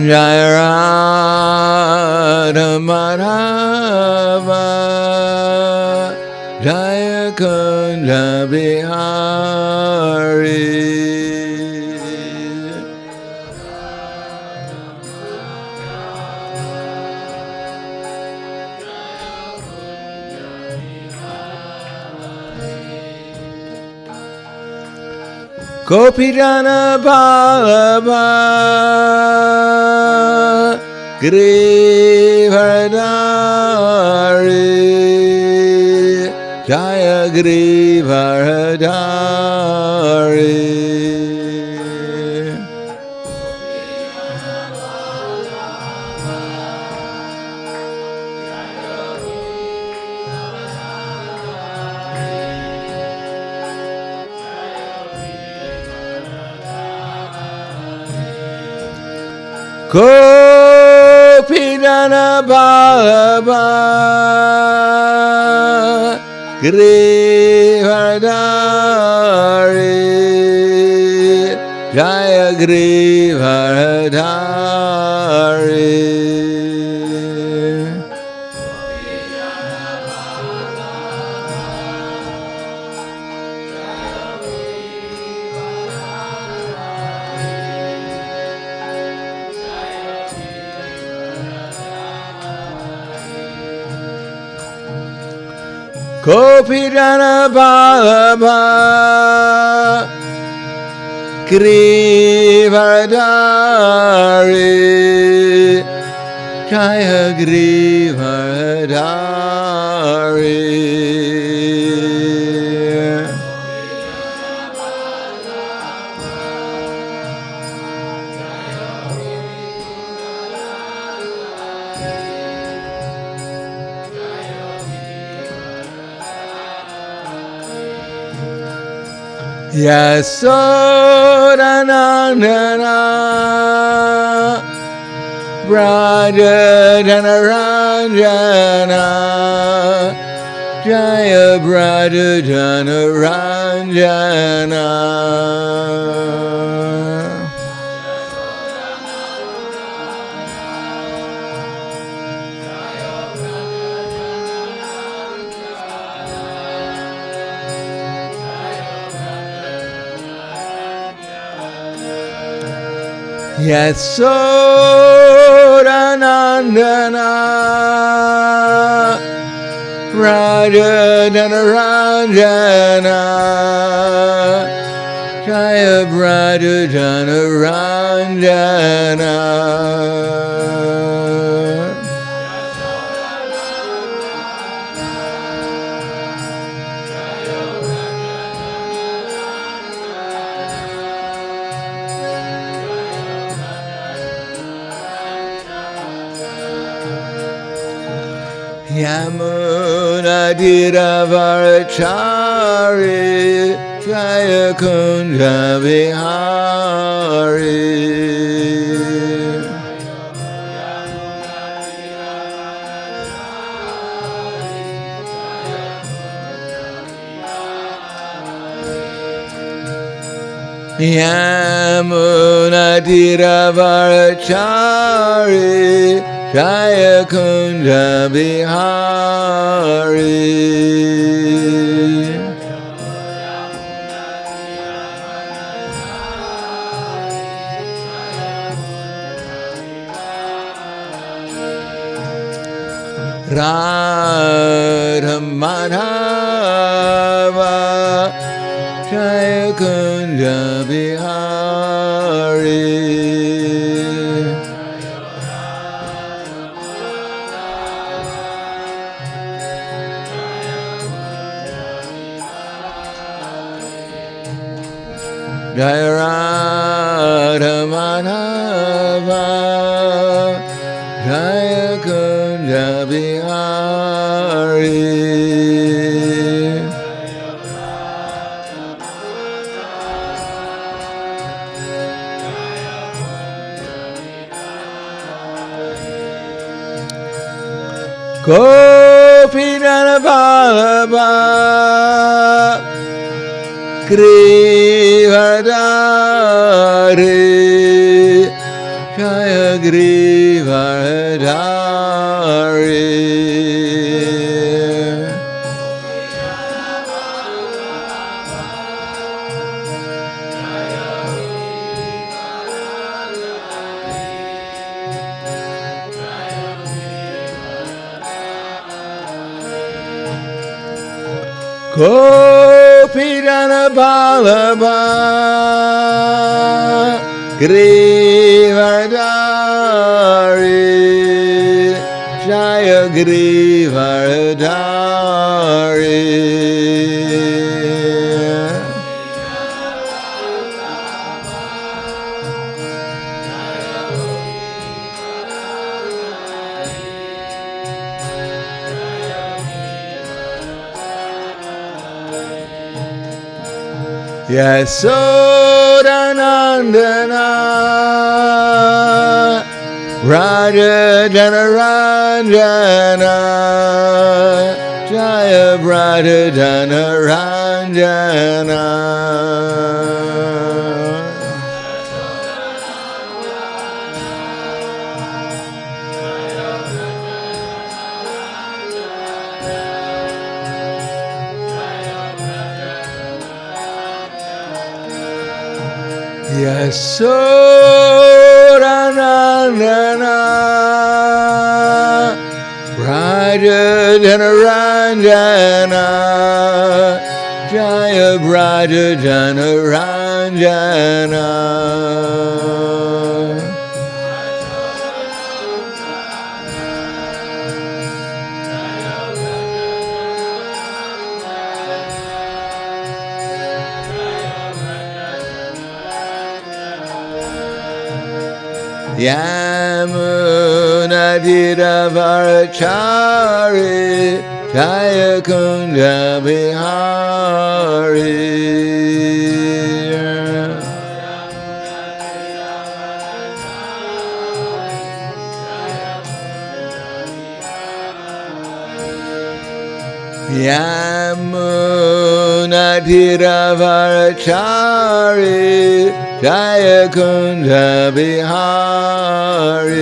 Jaya Radha Madhava Jaya Kunja Bihari. Gopijana Ballabha Girivardhari Jaya Girivardhari. Gopijana Ballabha Girivardhari Jaya Girivardhari. Gopijana Ballabha Girivardhari Jaya Girivardhari. Yasodanandana Braja Janaranjana Jaya Braja Janaranjana. Yasodanandana Raja Janaranjana Jaya Braja Janaranjana. Yamuna Dhiravarachari Jaya Kunja Vihari. Yamuna Dhiravarachari Jaya Kunja Vihari. Radha Madhava Jaya Kunja Vihari. Jaya Radha Madhava Jaya Kunja Vihari. Gopijana Ballabha Girivardhari Jaya Gopidana Balaba Grivardari Jaya Grivardari Yasodanandana Raja Janaranjana Jaya Raja Janaranjana Yasodanandana Raja Janaranjana Jaya Raja Janaranjana Yamunadiravarachari Jaya Kunja Bihari Yamunadiravarachari Jaya Kunja Bihari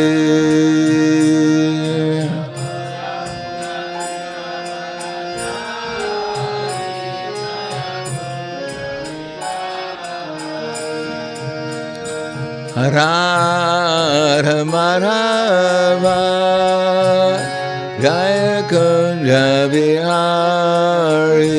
Radha Madhava Jaya Kunja Bihari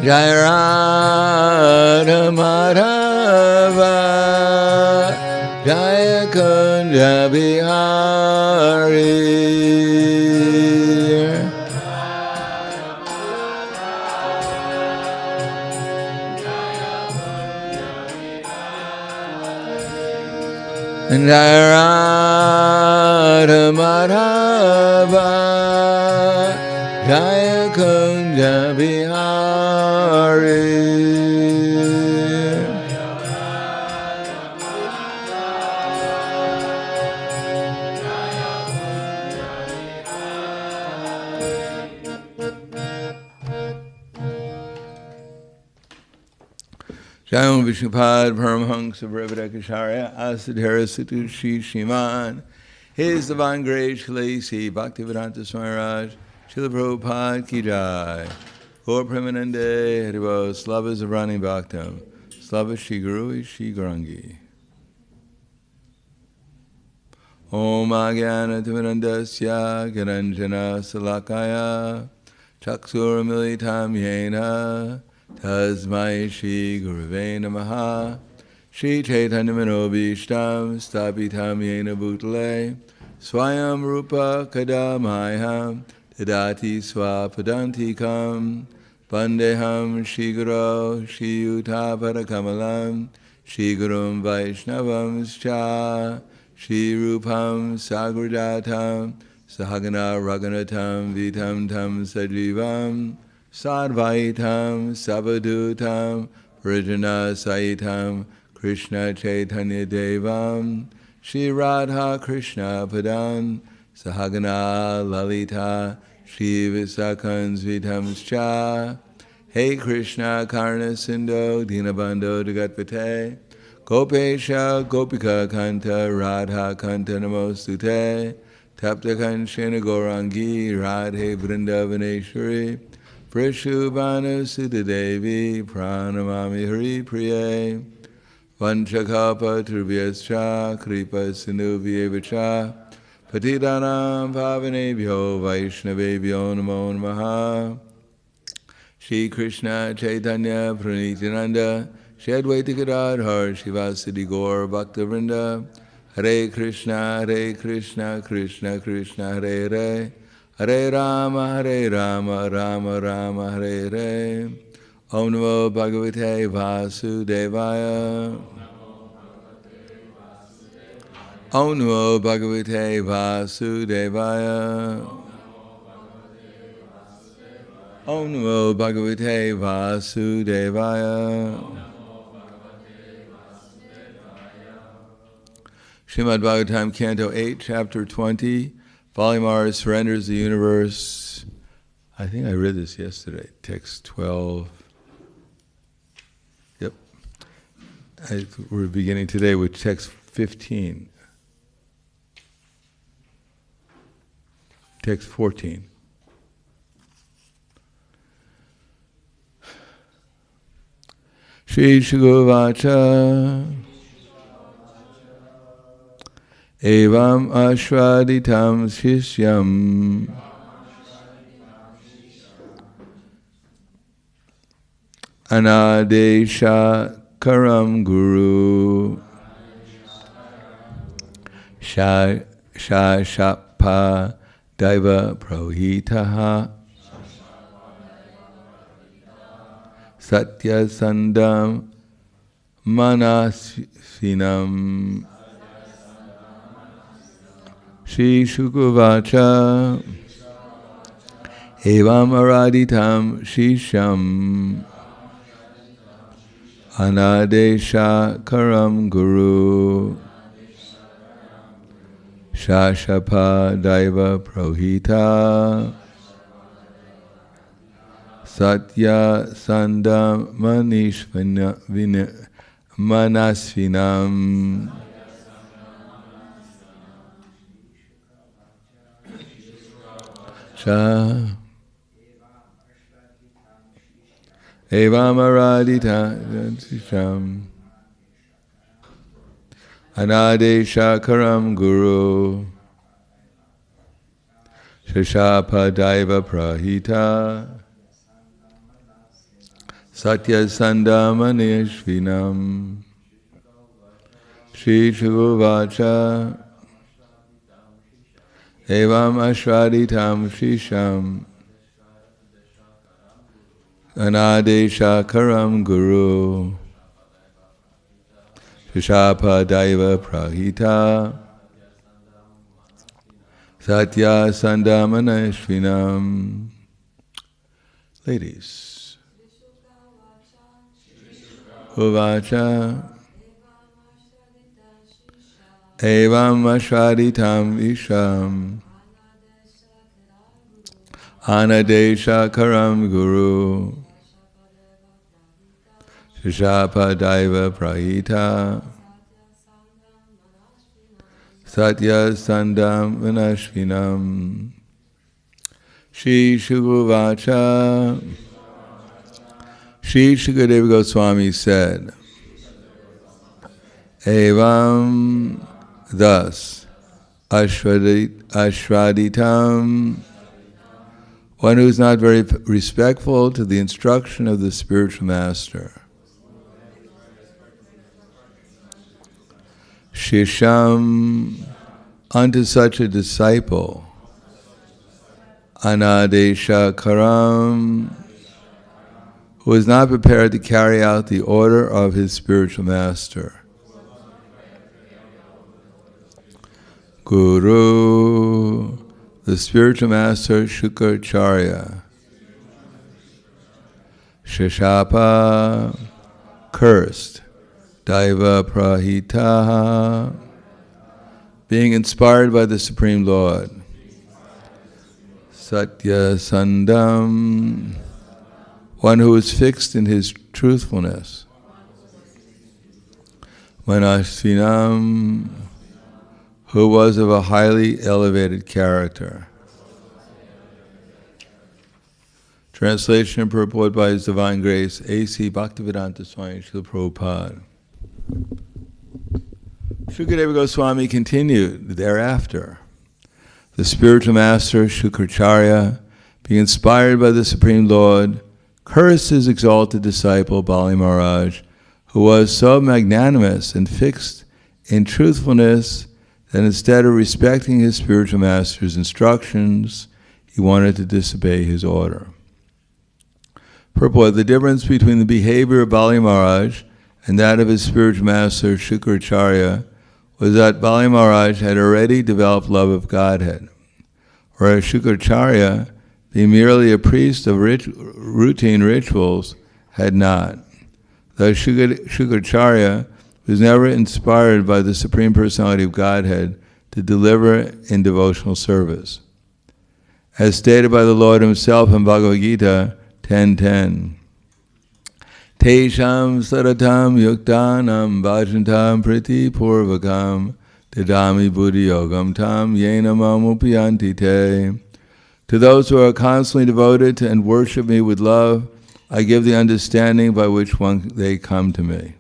Jaya Radha Madhava Jaya Kunja Bihari Jaya Radha Madhava Jaya Kunja Bihari Jayam Vishnupad Paramahansa Brahmadakacharya Asadhara Situ Shri Shriman His Divine Grace Shalasi Bhaktivedanta Swami Maharaj Srila Prabhupada Ki Jai Gaur Premanande Haribo Slava Zavrani Bhaktam Slava Shri Guru Shri Gaurangi Om Agyana Timirandasya Garanjana Salakaya Chaksur Militam Yena Tasmai Shri Guruve Namaha Shri Chaitanya Manobishtam Stapitam Yena Bhutale Swayam Rupa Kadamayam Tadati Swapadantikam Vandeham Shri Guru Shri Yuta Padakamalam Shri Gurum Vaishnavam Scha Shri Rupam Sagrajatam Sahagana Raghunatam Vitam Tam Sajivam Sadvaitam Savadutam Vrijana Saitam Krishna Chaitanya Devam Shri Radha Krishna Padan Sahagana Lalita Shiva Sakans Vitamscha, Hare Krišna Karna Sindho, Dinabandho Jagatpate, Gopesha Gopika Kanta, Radha Kanta Namostute, Tapta Kanchana Gaurangi, Radhe Vrindavaneshwari, Prishubhanu Sudha-devi, Pranamami Hari Priye, Vanchakalpa Trubhyascha, Kripa Sindhu-vyevacha, Patidanam Pavanebhyo Vaishnavebhyo Namo Namaha. Shri Krishna Chaitanya Pranityananda Shri Advaita Gadadhar Shivasadi Gaur Bhaktivinoda Hare Krishna Krishna Krishna Hare Hare Hare Rama Rama Rama Hare Hare. Om Namo Bhagavate Vasudevaya. Om Namo Bhagavate Vasudevaya. Om Namo Bhagavate Vasudevaya. Srimad Bhagavatam, Canto 8, Chapter 20. Valimar surrenders the universe. I think I read this yesterday. Text 12. Yep. We're beginning today with text 15. Text 14. Shri Shugovacha Evam Ashwaditam Shishyam Anadesha Karam Guru Shashapa Daiva Prohitaha Satya Sandam Manasvinam Shri Shukuvacha Evam Araditam Shisham Anadesha Karam Guru Shashapa Daiva Prohita Satya Sandam Manasvinam Sha Evam Aradita Sham Anadesha Karam Guru Shashapa Daiva Prahita Satya Sandamanishvinam Shri Chuguvacha Evam Ashwaditam Shisham Anadesha Karam Guru Shashapa Daiva Prahita Satya Sandamanishvinam. Ladies. Uvacha Evam Ashwaditam Isham Anadesha Karam Guru Shashapa Daiva Prahita Satya Sandam Vanashvinam. Shri Shuguvacha Shri Shukadeva Goswami said, Evam, thus, Ashwaditam, one who is not very respectful to the instruction of the spiritual master. Shisham, unto such a disciple. Anadesha Karam, who is not prepared to carry out the order of his spiritual master. Guru, the spiritual master Shukracharya. Shashapa, cursed. Daiva Prahita, being inspired by the Supreme Lord. Satya Sandam, one who is fixed in his truthfulness. Manasvinam, who was of a highly elevated character. Translation and purport by His Divine Grace, A.C. Bhaktivedanta Swami Srila Prabhupada. Shukadeva Goswami continued thereafter. The spiritual master Shukracharya, being inspired by the Supreme Lord, cursed his exalted disciple Bali Maharaj, who was so magnanimous and fixed in truthfulness that instead of respecting his spiritual master's instructions, he wanted to disobey his order. Purport: the difference between the behavior of Bali Maharaj and that of his spiritual master Shukracharya was that Bali Maharaj had already developed love of Godhead, whereas Shukracharya, being merely a priest of routine rituals, had not. Thus Shukracharya was never inspired by the Supreme Personality of Godhead to deliver in devotional service. As stated by the Lord himself in Bhagavad Gita 10:10, Tesham saratam yuktanam bhajantam priti purvakam dadami buddhi yogam tam yena mamupiyanti te. To those who are constantly devoted to and worship me with love, I give the understanding by which they come to me,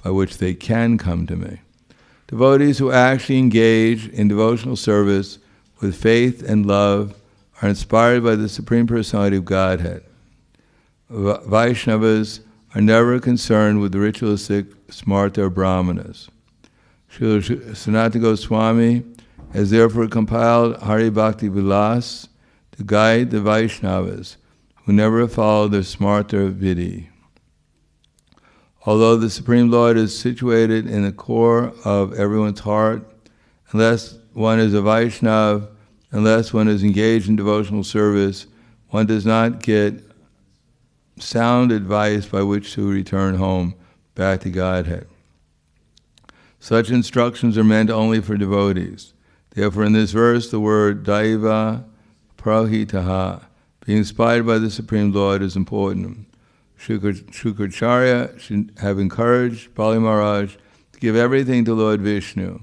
by which they can come to me. Devotees who actually engage in devotional service with faith and love are inspired by the Supreme Personality of Godhead. Vaishnavas are never concerned with the ritualistic smarta or brahmanas. Srila Sanatana Goswami has therefore compiled Hari Bhakti Vilas to guide the Vaishnavas who never follow the smarta vidhi. Although the Supreme Lord is situated in the core of everyone's heart, unless one is a Vaishnava, unless one is engaged in devotional service, one does not get sound advice by which to return home back to Godhead. Such instructions are meant only for devotees. Therefore, in this verse, the word daiva prahitaha, being inspired by the Supreme Lord, is important. Shukracharya should have encouraged Bali Maharaj to give everything to Lord Vishnu.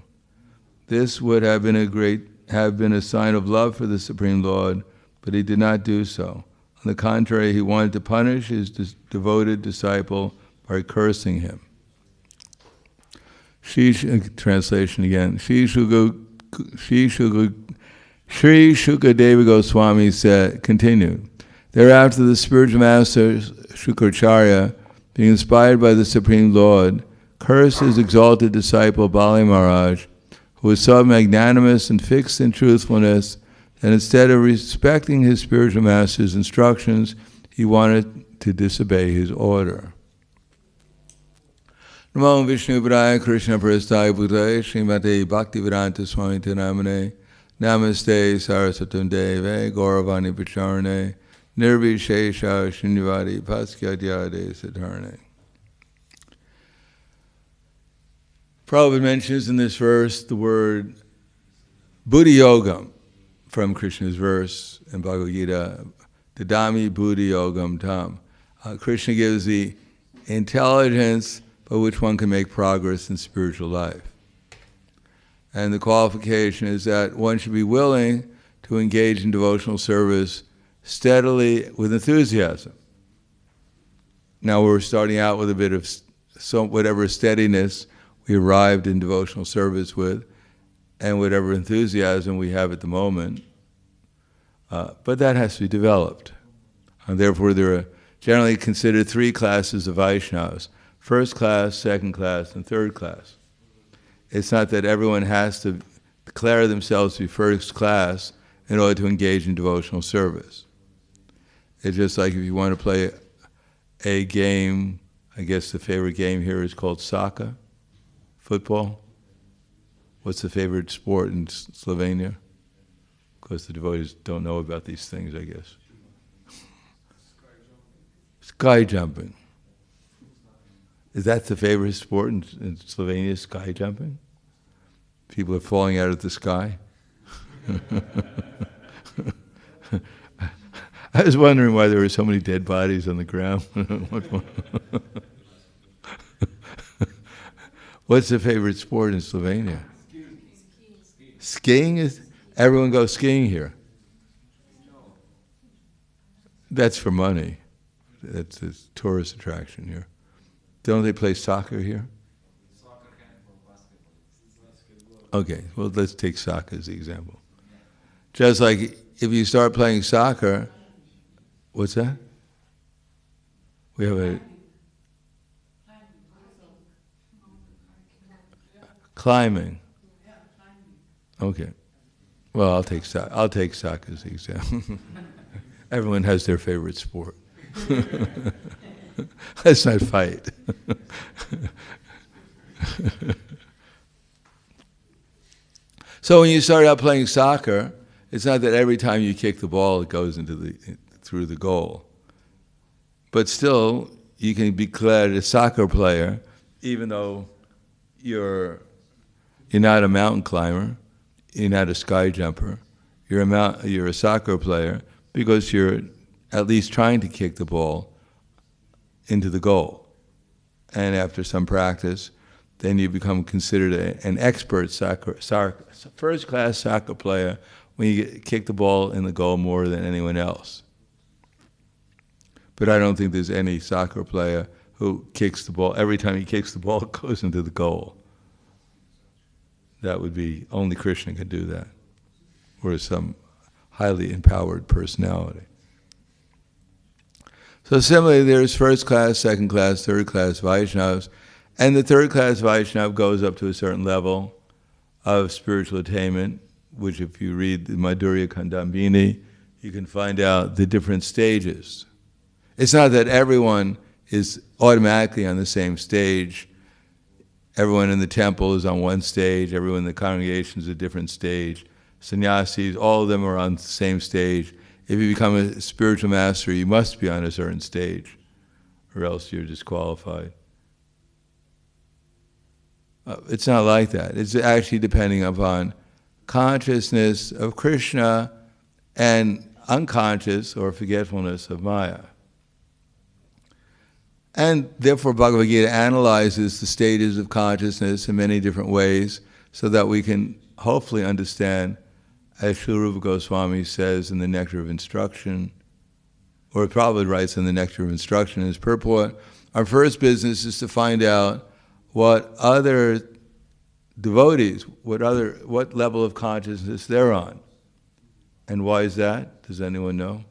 This would have been a sign of love for the Supreme Lord, but he did not do so. On the contrary, he wanted to punish his devoted disciple by cursing him. Translation again. Sri Shukadeva Goswami continued, thereafter the spiritual master Shukracharya, being inspired by the Supreme Lord, cursed his exalted disciple Bali Maharaj, who was so magnanimous and fixed in truthfulness that instead of respecting his spiritual master's instructions, he wanted to disobey his order. Namo Vishnu Padaya Krishna Prasthaya Bhutaya Srimate Bhaktivedanta Swami Namane Namaste Saraswatam Deve Gauravani Pacharane Nirvishesha Shunyavadi Paskyadyade Siddharne. Prabhupada mentions in this verse the word bhakti-yoga from Krishna's verse in Bhagavad Gita, Dadami bhakti-yogam tam. Krishna gives the intelligence by which one can make progress in spiritual life. And the qualification is that one should be willing to engage in devotional service steadily with enthusiasm. Now we're starting out with a bit of whatever steadiness we arrived in devotional service with, and whatever enthusiasm we have at the moment. But that has to be developed. And therefore there are generally considered three classes of Vaishnavas: first class, second class, and third class. It's not that everyone has to declare themselves to be first class in order to engage in devotional service. It's just like if you want to play a game, I guess the favorite game here is called soccer, football. What's the favorite sport in Slovenia? Of course, the devotees don't know about these things, I guess. Sky jumping. Is that the favorite sport in Slovenia, sky jumping? People are falling out of the sky? I was wondering why there were so many dead bodies on the ground. What's the favorite sport in Slovenia? Skiing is. Everyone goes skiing here. That's for money. That's a tourist attraction here. Don't they play soccer here? Okay, well, let's take soccer as the example. Just like if you start playing soccer, what's that? We have a climbing. Okay. Well, I'll take soccer as the example. Everyone has their favorite sport. Let's not fight. So when you start out playing soccer, it's not that every time you kick the ball it goes through the goal. But still, you can be declared a soccer player, even though you're not a mountain climber, you're not a sky jumper, you're a soccer player because you're at least trying to kick the ball into the goal. And after some practice, then you become considered an expert first-class soccer player when you kick the ball in the goal more than anyone else. But I don't think there's any soccer player who kicks the ball, every time he kicks the ball, it goes into the goal. That would be, only Krishna could do that, or some highly empowered personality. So similarly, there's first class, second class, third class Vaishnavas, and the third class Vaishnava goes up to a certain level of spiritual attainment, which if you read the Madhurya Kandambini, you can find out the different stages. It's not that everyone is automatically on the same stage. Everyone in the temple is on one stage, everyone in the congregation is a different stage. Sannyasis, all of them are on the same stage. If you become a spiritual master, you must be on a certain stage, or else you're disqualified. It's not like that. It's actually depending upon consciousness of Krishna and unconscious or forgetfulness of Maya. And therefore Bhagavad Gita analyzes the stages of consciousness in many different ways so that we can hopefully understand, as Srila Rupa Goswami says in the Nectar of Instruction, or Prabhupada writes in the Nectar of Instruction in his purport, our first business is to find out what other devotees, what level of consciousness they're on. And why is that? Does anyone know?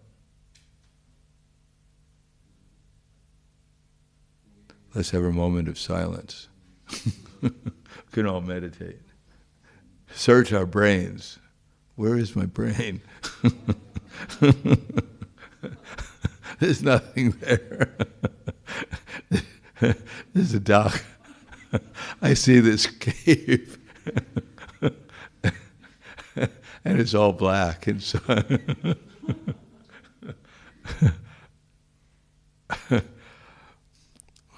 Let's have a moment of silence. We can all meditate. Search our brains. Where is my brain? There's nothing there. There's a dock. I see this cave. And it's all black inside.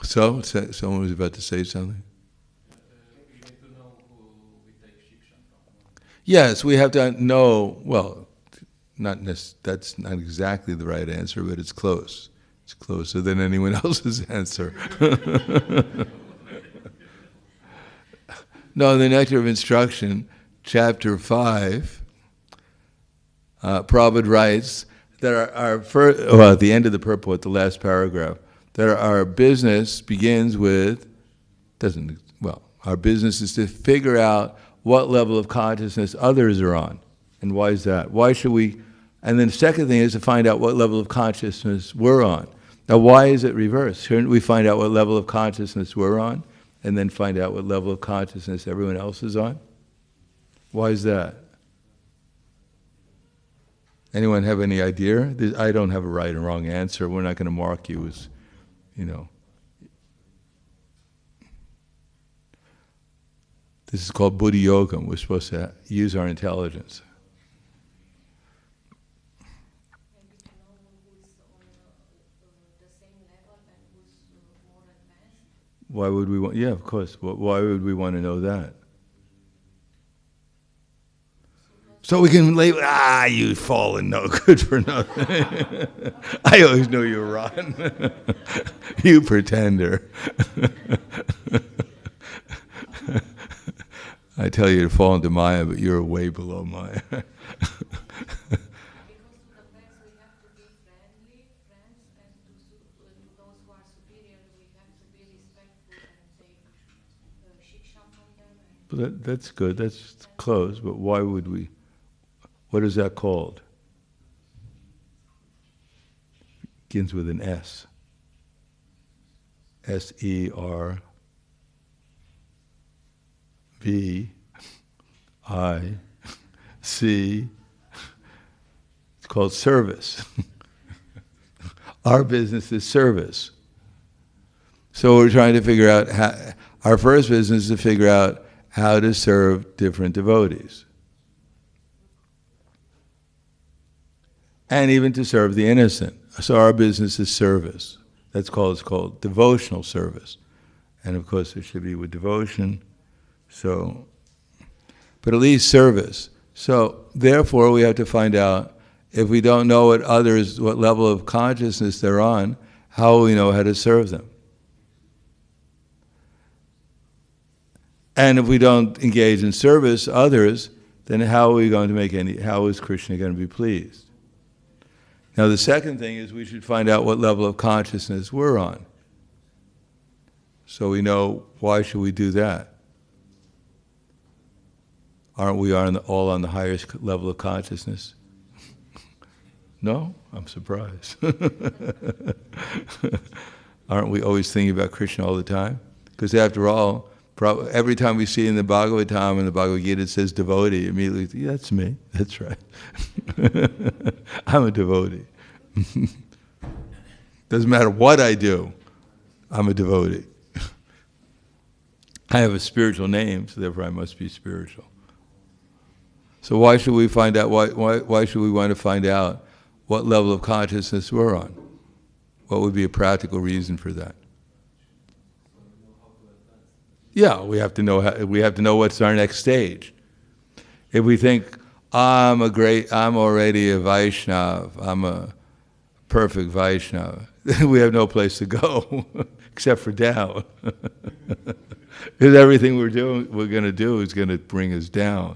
So, someone was about to say something? Yes, we have to know, well, that's not exactly the right answer, but it's close. It's closer than anyone else's answer. No, the Nectar of Instruction, chapter 5, Prabhupada writes that at the end of the purport, the last paragraph, that our business begins with, our business is to figure out what level of consciousness others are on. And why is that? Why should we? And then the second thing is to find out what level of consciousness we're on. Now, why is it reversed? Shouldn't we find out what level of consciousness we're on, and then find out what level of consciousness everyone else is on? Why is that? Anyone have any idea? I don't have a right or wrong answer. We're not going to mark you as, This is called bhakti-yoga. We're supposed to use our intelligence. Why would we want? Yeah, of course. Why would we want to know that? So we can label, you fallen, no good for nothing. I always knew you were rotten. You pretender. I tell you to fall into Maya, but you're way below Maya. But that's good, that's close, but why would we? What is that called? Begins with an S. S-E-R-V-I-C. It's called service. Our business is service. So we're trying to figure out our first business is to figure out how to serve different devotees. And even to serve the innocent. So our business is service. It's called devotional service. And of course it should be with devotion. So, but at least service. So therefore we have to find out, if we don't know what level of consciousness they're on, how will we know how to serve them? And if we don't engage in service others, then how are we going to how is Krishna going to be pleased? Now the second thing is we should find out what level of consciousness we're on. So we know, why should we do that? Aren't we all on the highest level of consciousness? No? I'm surprised. Aren't we always thinking about Krishna all the time? Because after all, every time we see in the Bhagavatam and the Bhagavad Gita it says devotee, immediately think, yeah, that's me, that's right. I'm a devotee. Doesn't matter what I do, I'm a devotee. I have a spiritual name, so therefore I must be spiritual. So why should we find out, why should we want to find out what level of consciousness we're on? What would be a practical reason for that? Yeah, we have to know what's our next stage. If we think, I'm already a Vaishnava, I'm a perfect Vaishnava, then we have no place to go except for down. Because everything we're going to do is going to bring us down.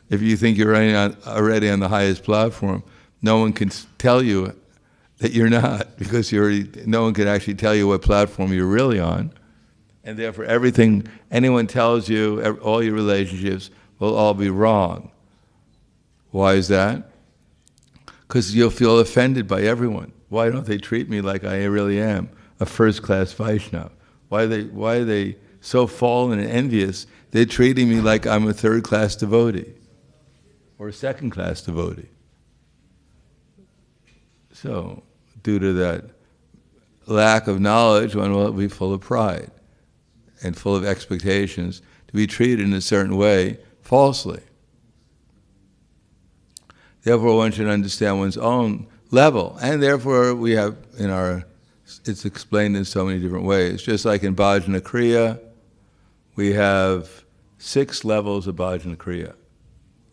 If you think you're already on the highest platform, no one can tell you that you're not, because no one can actually tell you what platform you're really on. And therefore everything anyone tells you, all your relationships, will all be wrong. Why is that? Because you'll feel offended by everyone. Why don't they treat me like I really am, a first-class Vaishnava? Why are they so fallen and envious? They're treating me like I'm a third-class devotee or a second-class devotee. So, due to that lack of knowledge, one will be full of pride and full of expectations to be treated in a certain way falsely. Therefore, one should understand one's own level, and therefore we have it's explained in so many different ways. Just like in Bhajana Kriya, we have 6 levels of Bhajana Kriya.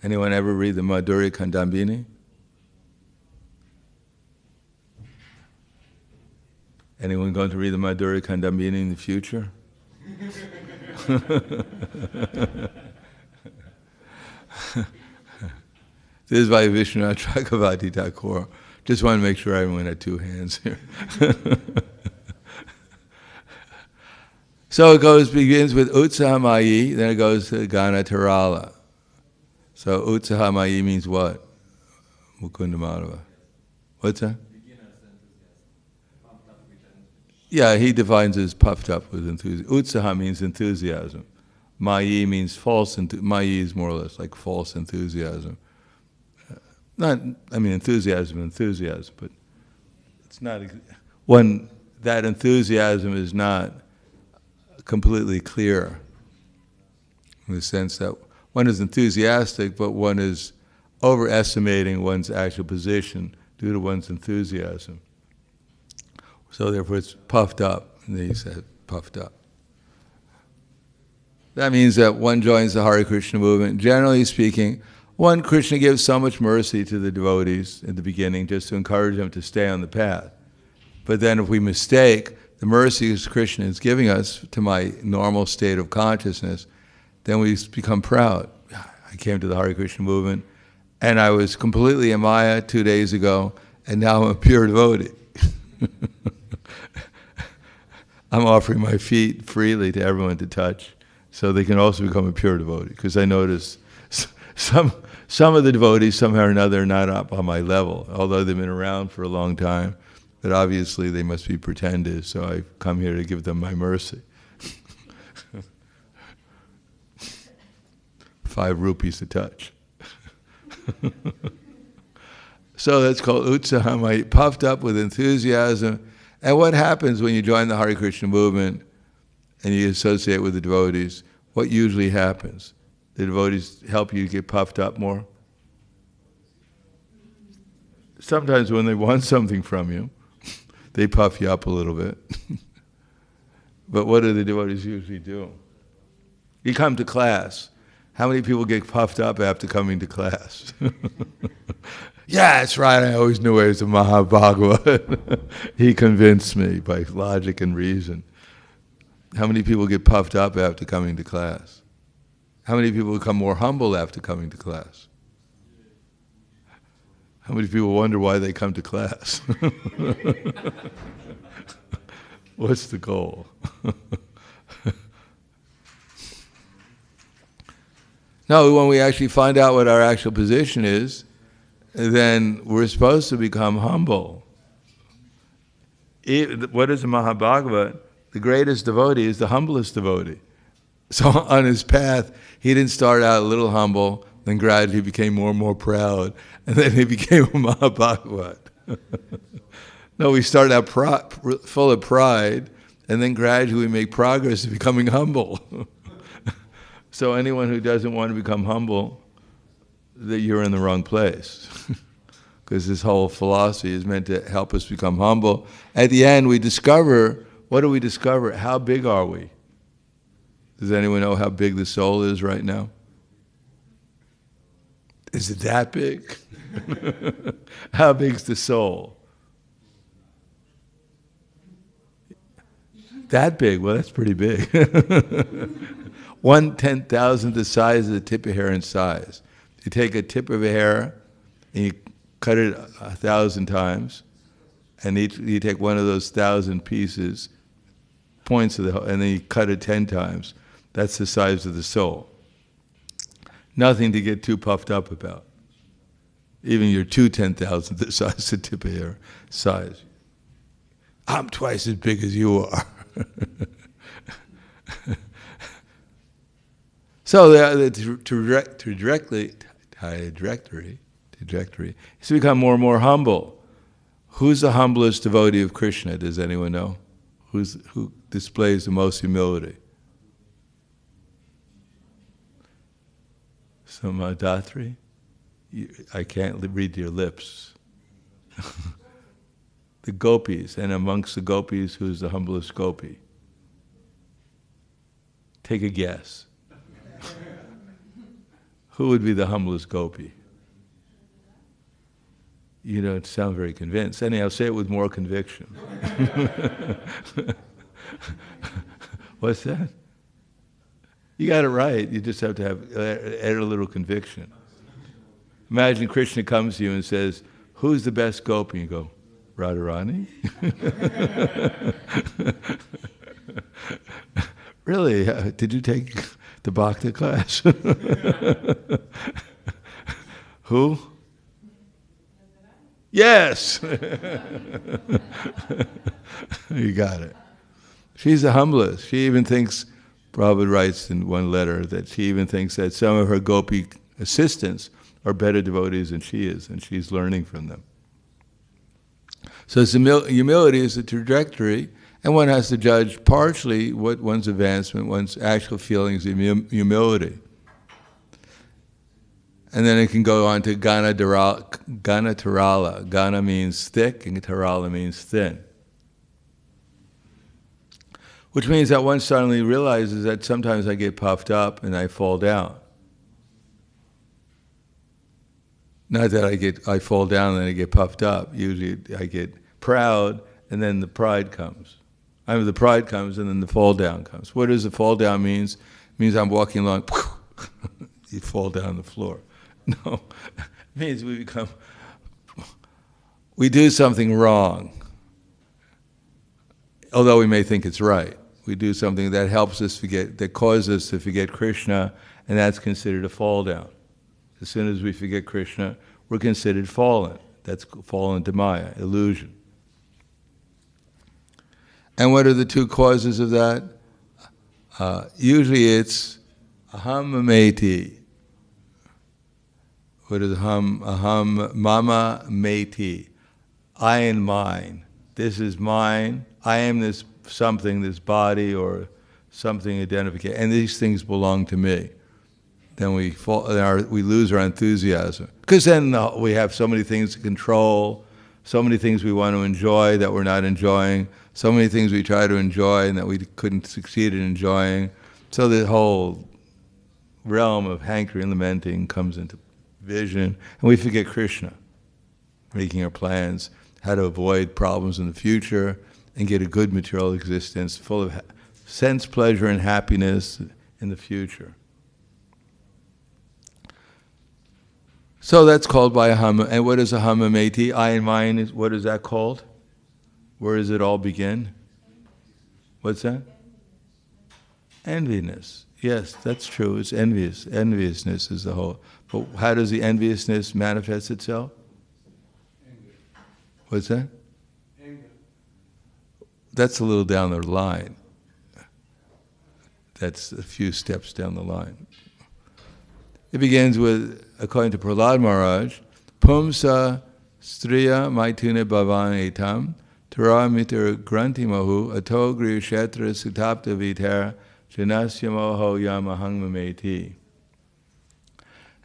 Anyone ever read the Madhurya Kandambini? Anyone going to read the Madhurya Kandambini in the future? This is by Vishwanath Chakravarti Thakur. Just want to make sure everyone had 2 hands here. So it begins with Utsahamayi, then it goes to Ganatarala. So Utsahamayi means what? Mukunda Madhava. What's that? Yeah, he defines it as puffed up with enthusiasm. Utsaha means enthusiasm. Mayi means false. Mayi is more or less like false enthusiasm. Enthusiasm, but it's not that enthusiasm is not completely clear, in the sense that one is enthusiastic, but one is overestimating one's actual position due to one's enthusiasm. So therefore it's puffed up, and then he said puffed up. That means that one joins the Hare Krishna movement. Generally speaking, One, Krishna gives so much mercy to the devotees in the beginning just to encourage them to stay on the path. But then if we mistake the mercies Krishna is giving us to my normal state of consciousness, then we become proud. I came to the Hare Krishna movement, and I was completely in Maya 2 days ago, and now I'm a pure devotee. I'm offering my feet freely to everyone to touch, so they can also become a pure devotee. Because I notice some of the devotees somehow or another are not up on my level, although they've been around for a long time. But obviously they must be pretenders, so I've come here to give them my mercy. 5 rupees a touch. So that's called utsaham, puffed up with enthusiasm. And what happens when you join the Hare Krishna movement and you associate with the devotees? What usually happens? The devotees help you get puffed up more? Sometimes when they want something from you, they puff you up a little bit. But what do the devotees usually do? You come to class. How many people get puffed up after coming to class? Yeah, that's right, I always knew he was a Mahabhagavat. He convinced me by logic and reason. How many people get puffed up after coming to class? How many people become more humble after coming to class? How many people wonder why they come to class? What's the goal? No, when we actually find out what our actual position is, then we're supposed to become humble. What is a Mahabhagavat? The greatest devotee is the humblest devotee. So on his path, he didn't start out a little humble, then gradually became more and more proud, and then he became a Mahabhagavat. No, we start out full of pride, and then gradually make progress to becoming humble. So anyone who doesn't want to become humble, that you're in the wrong place. Because this whole philosophy is meant to help us become humble. At the end, we discover, what do we discover? How big are we? Does anyone know how big the soul is right now? Is it that big? How big's the soul? That big? Well, that's pretty big. 1/10,000th the size of the tip of hair in size. You take a tip of a hair and you cut it 1,000 times, and you take one of those 1,000 pieces, points of the, and then you cut it 10 times. That's the size of the soul. Nothing to get too puffed up about. Even your 2/10,000th the size of the tip of hair size. I'm twice as big as you are. So the trajectory is to become more and more humble. Who's the humblest devotee of Krishna? Does anyone know? Who displays the most humility? Samadhatri? I can't read your lips. The gopis, and amongst the gopis, who's the humblest gopi? Take a guess. Who would be the humblest gopi? You don't sound very convinced. Anyhow, say it with more conviction. What's that? You got it right. You just have to add a little conviction. Imagine Krishna comes to you and says, "Who's the best gopi?" You go, "Radharani." Really? Did you take the bhakti class? Who? Yes! You got it. She's the humblest. She even thinks, Prabhupada writes in one letter, that she even thinks that some of her gopi assistants are better devotees than she is, and she's learning from them. So humility is a trajectory, and one has to judge partially what one's advancement, one's actual feelings of humility. And then it can go on to Gana Tarala. Gana means thick, and Tarala means thin. Which means that one suddenly realizes that sometimes I get puffed up and I fall down. Not that I fall down and I get puffed up. Usually I get proud and then the pride comes. The pride comes and then the fall down comes. What does the fall down means? It means I'm walking along, you fall down the floor. No, it means we do something wrong. Although we may think it's right. We do something that helps us forget, that causes us to forget Krishna, and that's considered a fall down. As soon as we forget Krishna, we're considered fallen. That's fallen to Maya, illusion. And what are the two causes of that? Usually it's aham mameti. What is aham mama meti? I and mine. This is mine. I am this something, this body or something identified, and these things belong to me. Then we lose our enthusiasm. Because then we have so many things to control, so many things we want to enjoy that we're not enjoying, so many things we try to enjoy and that we couldn't succeed in enjoying. So the whole realm of hankering and lamenting comes into vision, and we forget Krishna, making our plans, how to avoid problems in the future and get a good material existence full of sense, pleasure, and happiness in the future. So that's called by aham. And what is aham mameti? I and mine, what is that called? Where does it all begin? What's that? Enviness. Yes, that's true. It's envious. Enviousness is the whole. But how does the enviousness manifest itself? Anger. What's that? Anger. That's a little down the line. That's a few steps down the line. It begins with, according to Prahlad Maharaj, Pumsa striya maitune bhavan etam tara mitar granti mahu ato griya kshetra sutapta vitar janasya moho yamahang mameti.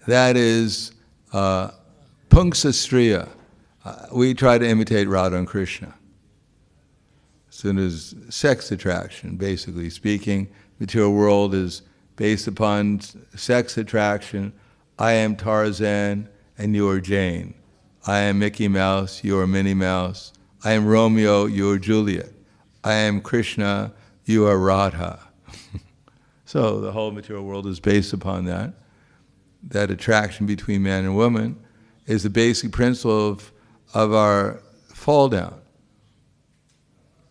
That is Pumsa striya. We try to imitate Radha and Krishna. As soon as sex attraction, basically speaking, material world is based upon sex attraction. I am Tarzan and you are Jane. I am Mickey Mouse, you are Minnie Mouse. I am Romeo, you are Juliet. I am Krishna, you are Radha. So the whole material world is based upon that. That attraction between man and woman is the basic principle of our fall down.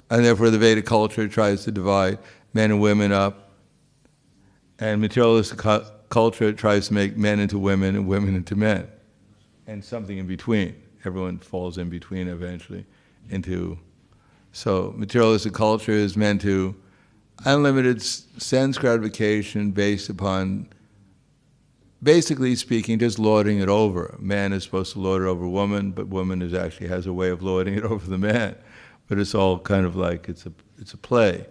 And therefore the Vedic culture tries to divide men and women up. And materialistic culture tries to make men into women and women into men. And something in between. Everyone falls in between eventually into... So materialistic culture is meant to unlimited sense gratification based upon, basically speaking, just lording it over. Man is supposed to lord it over woman, but woman actually has a way of lording it over the man. But it's all kind of like it's a play.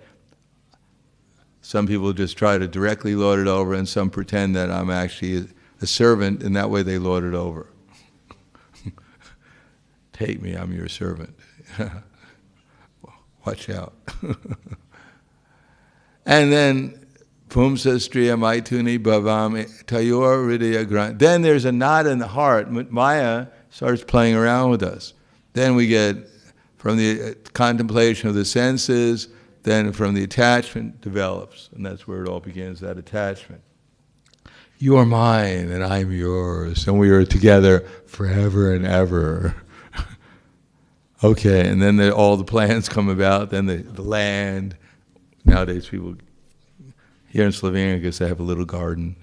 Some people just try to directly lord it over, and some pretend that I'm actually a servant, and that way they lord it over. Take me, I'm your servant. Watch out. And then, Pumsa striya maituni bhavam tayor hridaya grant. Then there's a knot in the heart. Maya starts playing around with us. Then we get, from the contemplation of the senses, then from the attachment develops, and that's where it all begins, that attachment. You are mine, and I'm yours, and we are together forever and ever. Okay, and then all the plans come about, then the land. Nowadays people, here in Slovenia, I guess they have a little garden.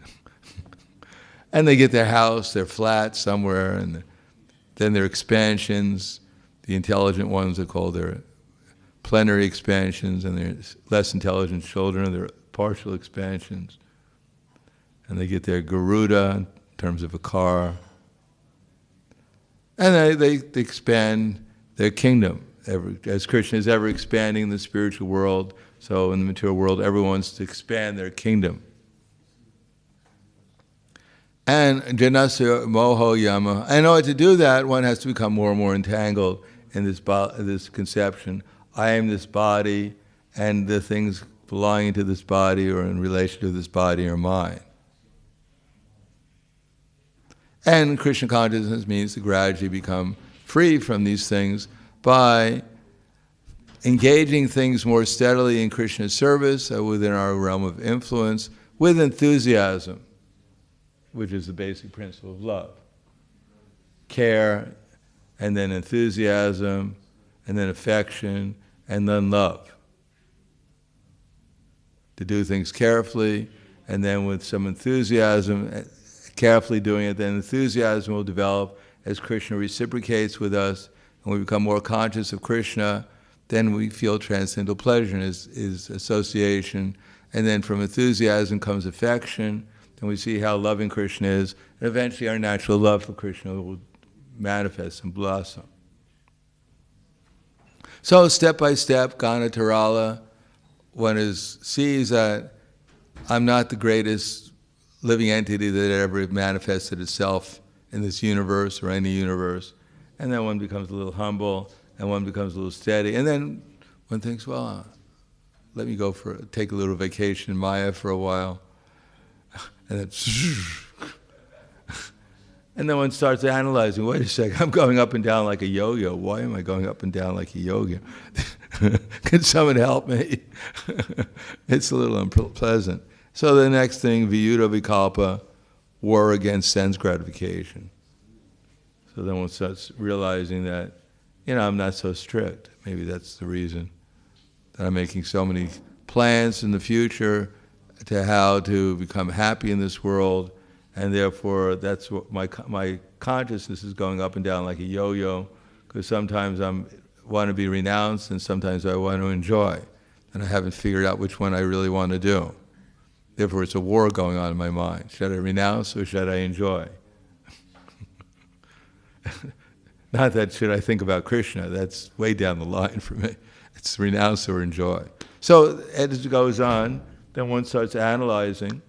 And they get their house, their flat somewhere, and then their expansions. The intelligent ones are called their plenary expansions, and their less intelligent children, their partial expansions. And they get their Garuda in terms of a car. And they expand their kingdom. As Krishna is ever expanding in the spiritual world, so in the material world, everyone wants to expand their kingdom. And janasya moho yama. And in order to do that, one has to become more and more entangled in this conception. I am this body, and the things belonging to this body or in relation to this body are mine. And Krishna consciousness means to gradually become free from these things by engaging things more steadily in Krishna's service within our realm of influence with enthusiasm, which is the basic principle of love. Care, and then enthusiasm, and then affection, and then love. To do things carefully, and then with some enthusiasm, carefully doing it, then enthusiasm will develop as Krishna reciprocates with us, and we become more conscious of Krishna, then we feel transcendental pleasure in his association, and then from enthusiasm comes affection, and we see how loving Krishna is, and eventually our natural love for Krishna will manifest and blossom. So step by step, Gana Tarala, one sees that I'm not the greatest living entity that ever manifested itself in this universe or any universe. And then one becomes a little humble, and one becomes a little steady. And then one thinks, well, let me take a little vacation in Maya for a while. And then, and then one starts analyzing, wait a second, I'm going up and down like a yo-yo. Why am I going up and down like a yo-yo? Can someone help me? It's a little unpleasant. So the next thing, viyuddha vikalpa, war against sense gratification. So then one starts realizing that, I'm not so strict. Maybe that's the reason that I'm making so many plans in the future to how to become happy in this world, and therefore that's what my consciousness is going up and down like a yo-yo, because sometimes I want to be renounced and sometimes I want to enjoy, and I haven't figured out which one I really want to do. Therefore it's a war going on in my mind. Should I renounce or should I enjoy? Not that should I think about Krishna, that's way down the line for me. It's renounce or enjoy. So as it goes on, then one starts analyzing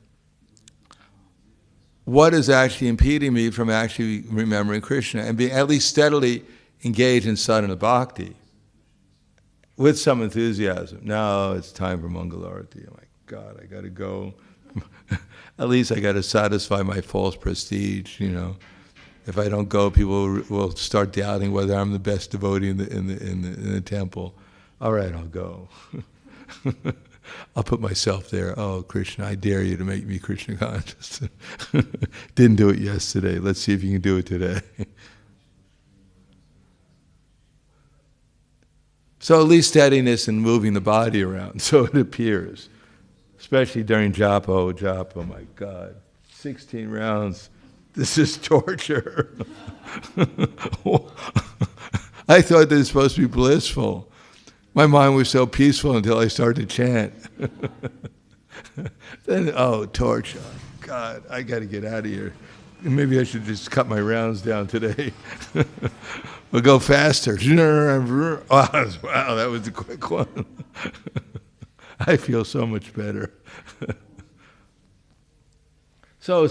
what is actually impeding me from actually remembering Krishna and being at least steadily engaged in sadhana bhakti with some enthusiasm. Now it's time for Mangalarti. Oh my God, I got to go. At least I got to satisfy my false prestige, If I don't go, people will start doubting whether I'm the best devotee in the temple. All right, I'll go. I'll put myself there. Oh, Krishna, I dare you to make me Krishna conscious. Didn't do it yesterday. Let's see if you can do it today. So at least steadiness in moving the body around, so it appears. Especially during japa. Oh, japa, my God. 16 rounds. This is torture. I thought this was supposed to be blissful. My mind was so peaceful until I started to chant. Then, torture. God, I got to get out of here. Maybe I should just cut my rounds down today. We'll go faster. Wow, that was a quick one. I feel so much better. So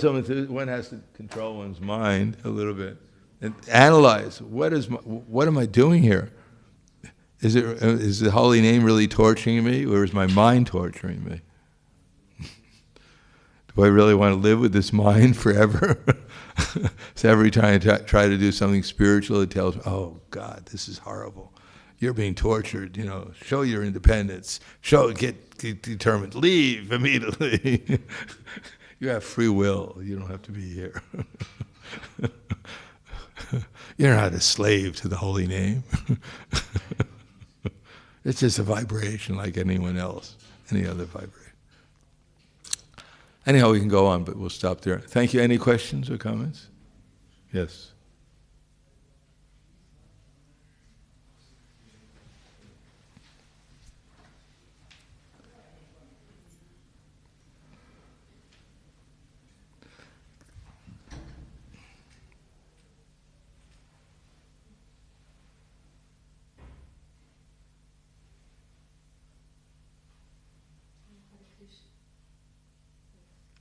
one has to control one's mind a little bit and analyze, what am I doing here? Is the holy name really torturing me, or is my mind torturing me? Do I really want to live with this mind forever? So every time I try to do something spiritual, it tells me, oh God, this is horrible. You're being tortured, show your independence. Get determined, leave immediately. You have free will, you don't have to be here. You're not a slave to the holy name. It's just a vibration like anyone else, any other vibration. Anyhow, we can go on, but we'll stop there. Thank you. Any questions or comments? Yes.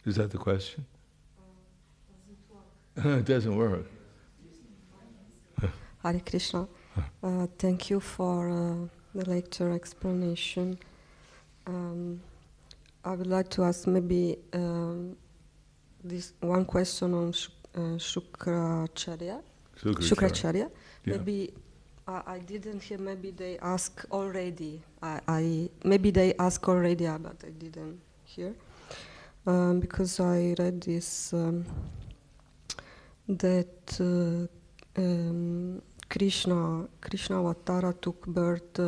Is that the question? It doesn't work. Hare Krishna. Thank you for the lecture explanation. I would like to ask maybe this one question on Shukracharya. Shukracharya. Yeah. Maybe I didn't hear. Maybe they asked already. Maybe they asked already, but I didn't hear because I read this that Krishna Avatara took birth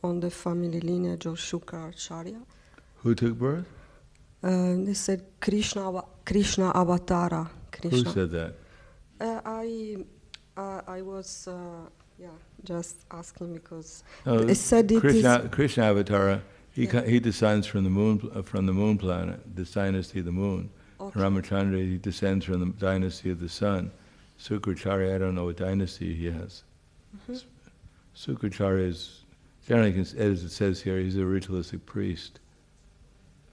on the family lineage of Shukracharya. Who took birth? They said Krishna Avatara. Krishna. Who said that? I was just asking because No, they said it is Krishna Avatara. He descends from the moon planet, this dynasty of the moon. okay. Ramachandra, he descends from the dynasty of the sun. Shukracharya, I don't know what dynasty he has. Mm-hmm. Shukracharya is generally, as it says here, he's a ritualistic priest.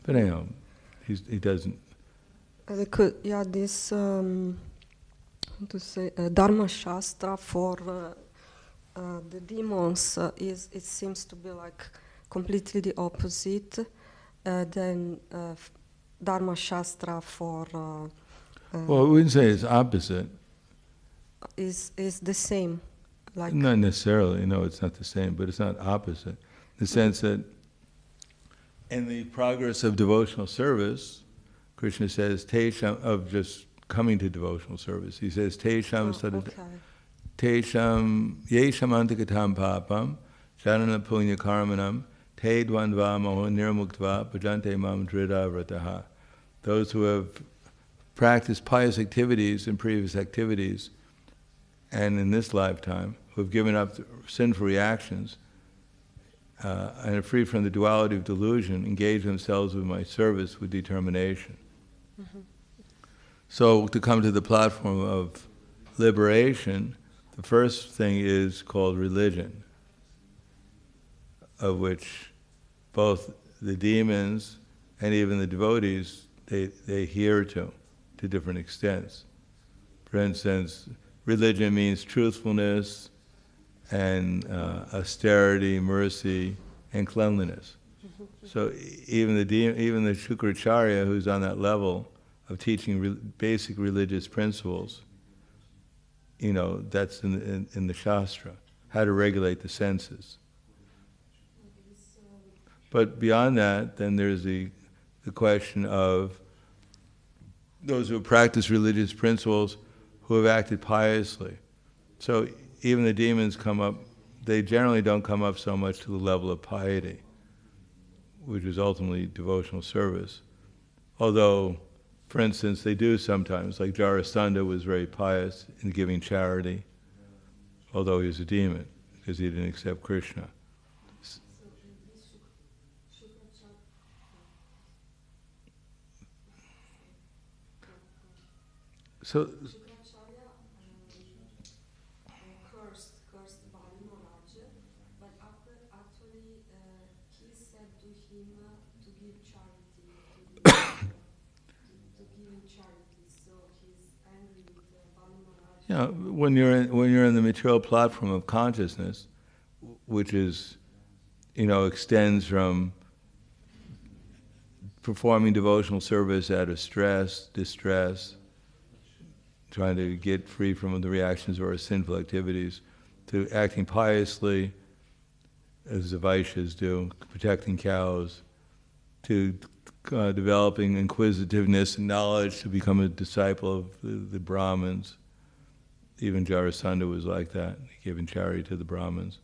But anyhow, he doesn't. This to say Dharma Shastra for the demons it seems to be like completely the opposite than Dharma Shastra for. Well, we wouldn't say it's opposite. Is the same, like not necessarily. No, it's not the same, but it's not opposite. In the sense that in the progress of devotional service, Krishna says Tesham of just coming to devotional service. He says Tesham Tesham Yesham Antikatam Papam Janana Punya Karmanam Te Dvandva Moho Nirmuktva Bhajante Mam Drida Vrataha. Those who have practiced pious activities in previous activities and in this lifetime, who have given up sinful reactions and are free from the duality of delusion, engage themselves with my service with determination. Mm-hmm. So to come to the platform of liberation, the first thing is called religion, of which both the demons and even the devotees, they adhere to different extents. For instance, religion means truthfulness and austerity, mercy, and cleanliness. Mm-hmm. So even the Shukracharya, who's on that level of teaching basic religious principles, that's in the Shastra, how to regulate the senses. But beyond that, then there's the question of those who practice religious principles who have acted piously. So even the demons come up, they generally don't come up so much to the level of piety, which is ultimately devotional service. Although, for instance, they do sometimes, like Jarasandha was very pious in giving charity, although he was a demon, because he didn't accept Krishna. So cursed Bali Maharaj, but actually he said to him to give charity, to give him charity. So he's angry with Bali Maharaj. Yeah, when you're in the material platform of consciousness, which is, extends from performing devotional service out of stress, distress, trying to get free from the reactions of our sinful activities, to acting piously, as the Vaishyas do, protecting cows, to developing inquisitiveness and knowledge to become a disciple of the Brahmins. Even Jarasandha was like that, giving charity to the Brahmins,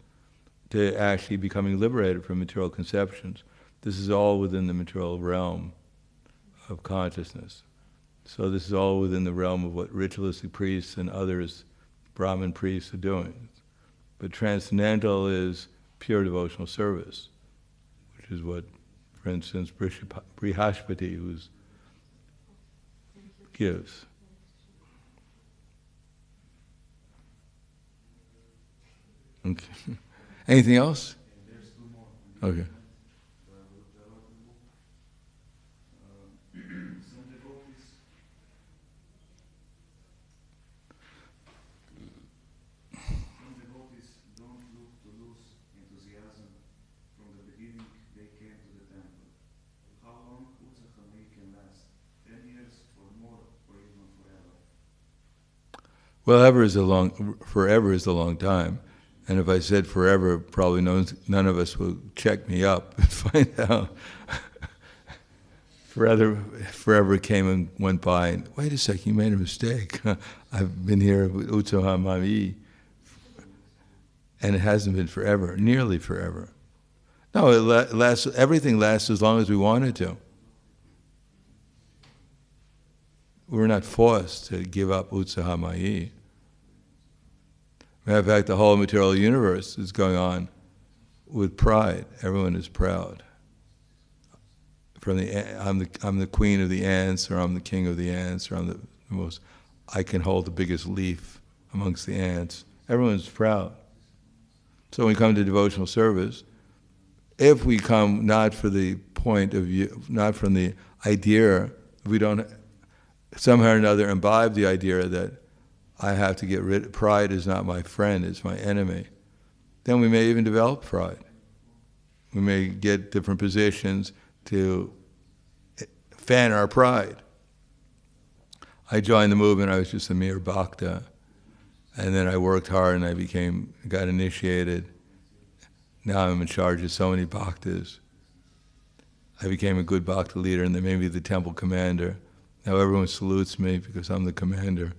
to actually becoming liberated from material conceptions. This is all within the material realm of consciousness. So this is all within the realm of what ritualistic priests and others, Brahmin priests, are doing. But transcendental is pure devotional service, which is what, for instance, Brihaspati gives. Okay. Anything else? There's two more. Okay. Well, forever is a long time. And if I said forever, probably none of us will check me up and find out. Forever came and went by, and wait a second, you made a mistake. I've been here with Utsahamami, and it hasn't been forever, nearly forever. No, everything lasts as long as we want it to. We're not forced to give up Utsahamai. Matter of fact, the whole material universe is going on with pride. Everyone is proud. I'm the queen of the ants, or I'm the king of the ants, or I can hold the biggest leaf amongst the ants. Everyone's proud. So when we come to devotional service, if we come not for the point of view, not from the idea, we don't somehow or another imbibe the idea that I have to get rid of, pride is not my friend, it's my enemy, then we may even develop pride. We may get different positions to fan our pride. I joined the movement, I was just a mere bhakta, and then I worked hard and I got initiated. Now I'm in charge of so many bhaktas. I became a good bhakta leader, and they made me the temple commander. Now everyone salutes me because I'm the commander.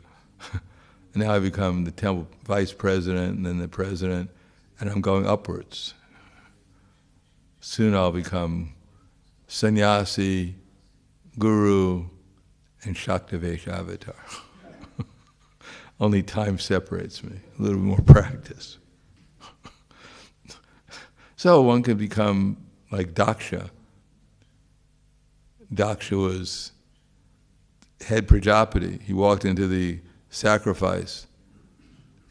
And now I become the temple vice president and then the president, and I'm going upwards. Soon I'll become sannyasi, guru, and Shaktivesh avatar. Only time separates me, a little more practice. So one could become like Daksha. Daksha was head Prajapati. He walked into the sacrifice,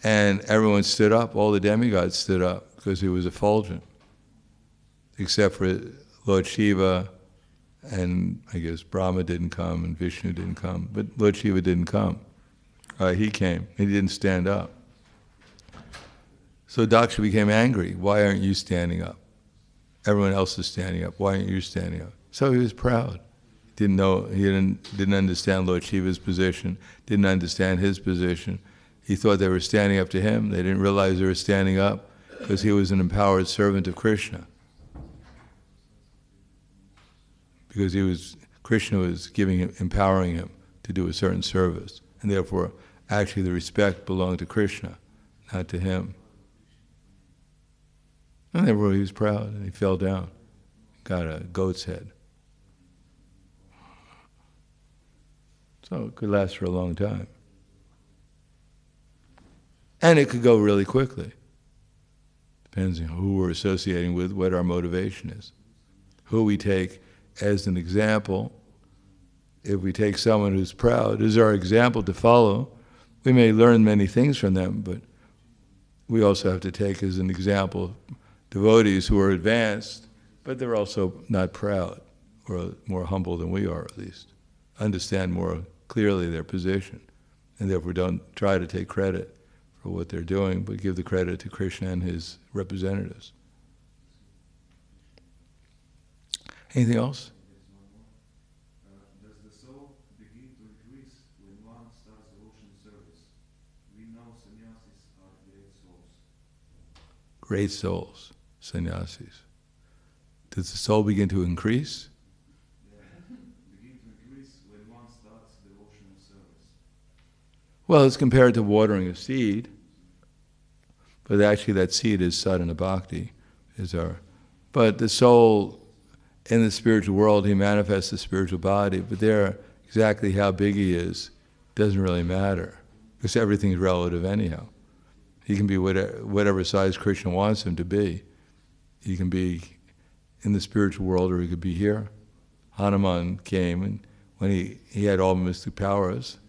and everyone stood up, all the demigods stood up, because he was effulgent. Except for Lord Shiva, and I guess Brahma didn't come, and Vishnu didn't come, but Lord Shiva didn't come. He came, he didn't stand up. So Daksha became angry. Why aren't you standing up? Everyone else is standing up. Why aren't you standing up? So he was proud. He didn't understand Lord Shiva's position, didn't understand his position. He thought they were standing up to him. They didn't realize they were standing up because he was an empowered servant of Krishna. Because Krishna was empowering him to do a certain service. And therefore, actually the respect belonged to Krishna, not to him. And therefore he was proud, and he fell down, got a goat's head. So it could last for a long time. And it could go really quickly. Depends on who we're associating with, what our motivation is. Who we take as an example. If we take someone who's proud as our example to follow, we may learn many things from them, but we also have to take as an example devotees who are advanced, but they're also not proud, or more humble than we are at least. Understand more clearly their position, and therefore don't try to take credit for what they're doing, but give the credit to Krishna and his representatives. Anything else? Does the soul begin to increase when one starts devotional service? We know sannyasis are great souls. Great souls, sannyasis. Does the soul begin to increase? Begin to increase when one starts devotional service. Well, it's compared to watering a seed, but actually that seed is sadhana bhakti, but the soul in the spiritual world, he manifests the spiritual body, but there, exactly how big he is doesn't really matter, because everything's relative anyhow. He can be whatever size Krishna wants him to be. He can be in the spiritual world, or he could be here. Hanuman came, and when he had all mystic powers,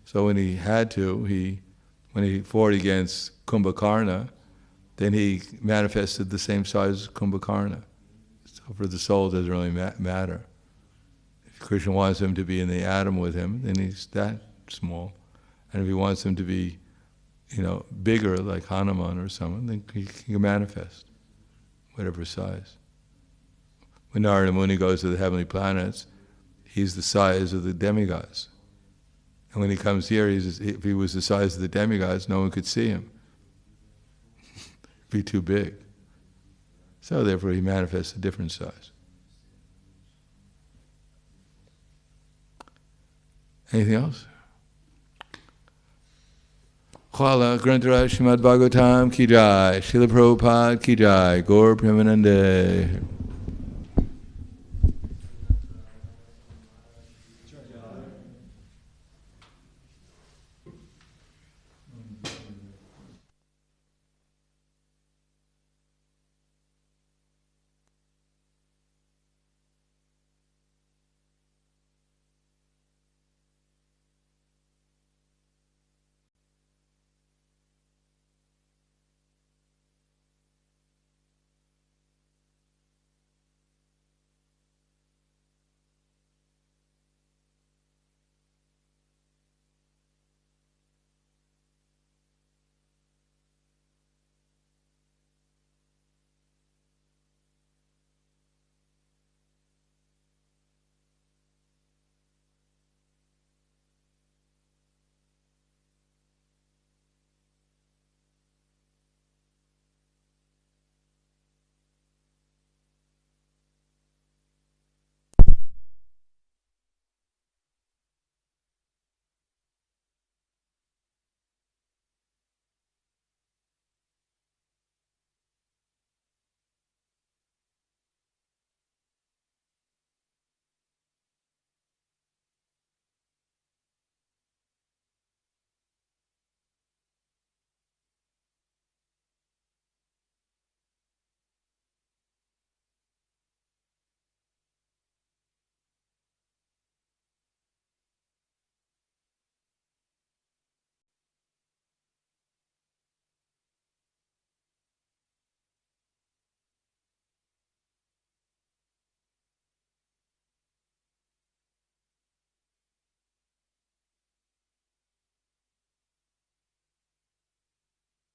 so when he had to, when he fought against Kumbhakarna, then he manifested the same size as Kumbhakarna. So for the soul, it doesn't really matter. If Krishna wants him to be in the atom with him, then he's that small. And if he wants him to be, bigger, like Hanuman or someone, then he can manifest, whatever size. When Narada Muni goes to the heavenly planets, he's the size of the demigods. And when he comes here, if he was the size of the demigods, no one could see him. Be too big. So therefore he manifests a different size. Anything else? Khala Granthara Srimad Bhagavatam Ki Jai, Srila Prabhupada Ki Jai, Gaur Premanande.